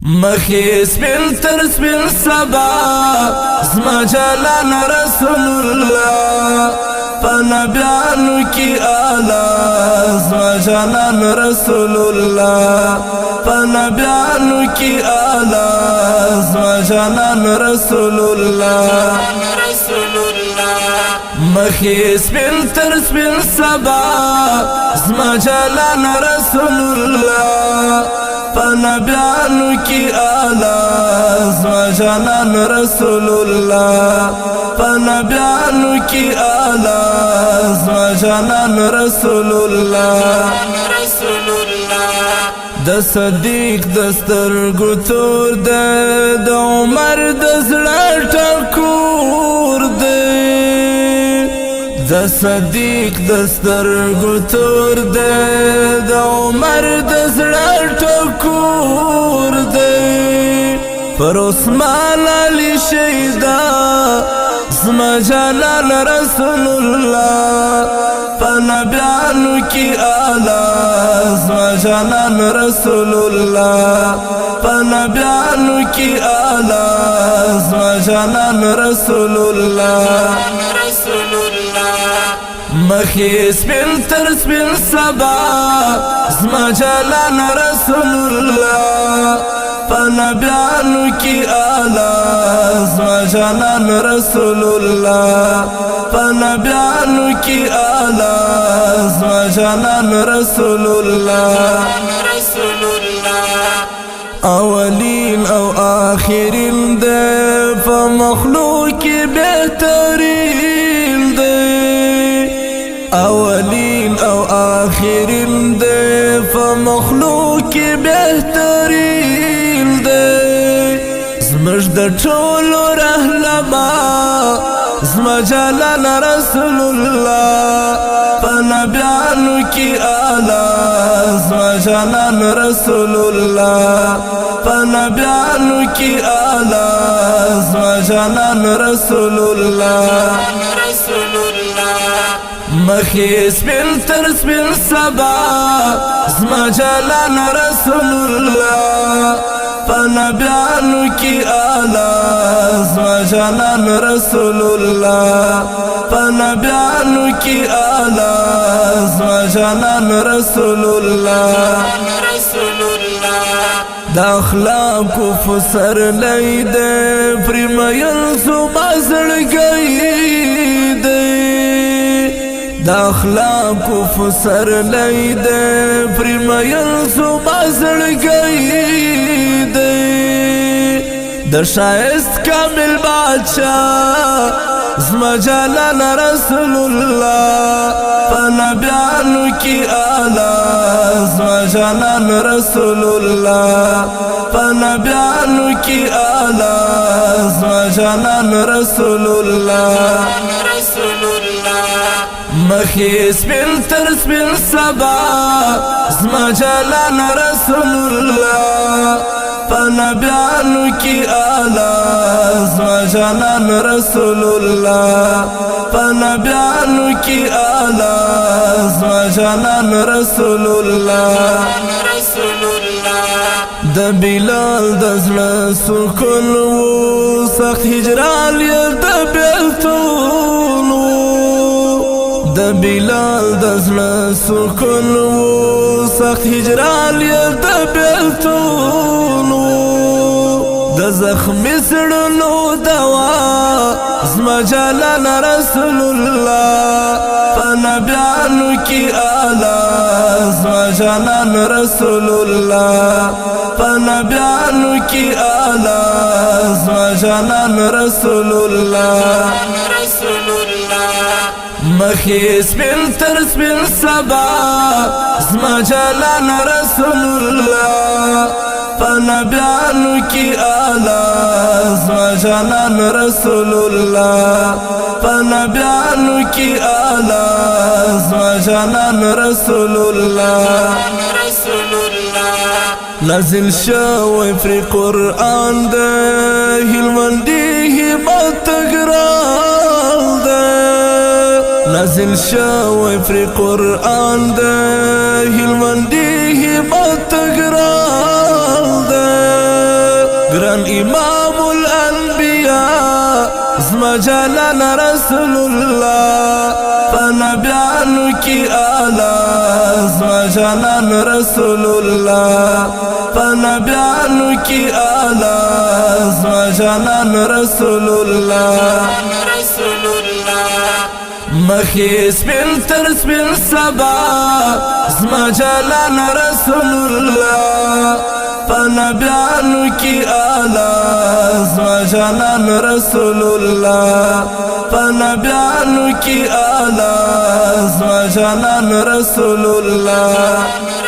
مخی سپین تر سپین سبا زما جلال رسول اللہ فنبیانو کی آلہ زما جلال رسول اللہ فنبیانو کی آلہ زما جلال رسول اللہ مخی سپین تر سپین سبا زما جلال رسول اللہ فنبیانو کی آلہ زما جلال رسول اللہ فنبیانو کی آلہ زما جلال رسول اللہ د صدیق دسترگو تور ده د عمر دزړه ټکور ده د صدیق دسترگو تور ده د عمر دزړه ټکور ده پر عثمان علی شیدا زما جلال رسول اللہ فنبیانو کی آلہ زما جلال رسول اللہ فنبیانو کی آلہ زما جلال رسول اللہ مخی سپین تر سپین سبا زما جلال رسول اللہ فنبیانو کی آلہ زما جلال رسول اللہ فنبیانو کی آلہ زما جلال رسول اللہ اولین او آخرین دے فمخلوق بہترین دے اولین او آخرین دے فمخلوق بہترین دے زمج د ټولو رهنما زما جلال رسول اللہ فنبیانو کی آلہ زما جلال رسول اللہ فنبیانو کی آلہ زما جلال رسول اللہ مخی سپین تر سپین سبا زما جلال رسول اللہ فنبیانو کی آلہ زما جلال رسول اللہ فنبیانو کی آلہ زما جلال رسول اللہ دا اخلاق فسر لیدے پریمیل زما زړګی دے دا اخلاق فسر لیدے پریمیل زما زړګی دے د شایست کامل بادشاہ زما جلال رسول اللہ فنبیانو کی آلہ زما جلال رسول اللہ فنبیانو کی آلہ زما جلال رسول اللہ مخی سپین تر سپین سبا زما جلال رسول اللہ فنبیانو کی آلہ زما جلال رسول اللہ فنبیانو کی آلہ زما جلال رسول اللہ د بلال د زړه سکون و سخت هجران یې د بیلتون د بلال د زړه سکون و سخت هجران یې د بیلتون د زخمی زړونو دوا زما جلال رسول اللہ فنبیانو کی آلہ زما جلال رسول اللہ فنبیانو کی آلہ زما جلال رسول اللہ مخی سپین تر سپین سبا زما جلال رسول اللہ فنبیانو کی آلہ زما جلال رسول اللہ فنبیانو کی آلہ زما جلال رسول اللہ نازل شوی فری قرآن ده هلمندی همت گران ده نازل شوی فری قرآن ده هلمندی همت گران ده امام الانبیاء زما جلال رسول الله فنبیانو کی آلہ زما جلال رسول الله فنبیانو کی آلہ زما جلال رسول الله مخی سپین تر سپین سبا زما جلال رسول الله فنبیانو کی آلہ زما جلال رسول الله فنبیانو کی آلہ زما جلال رسول الله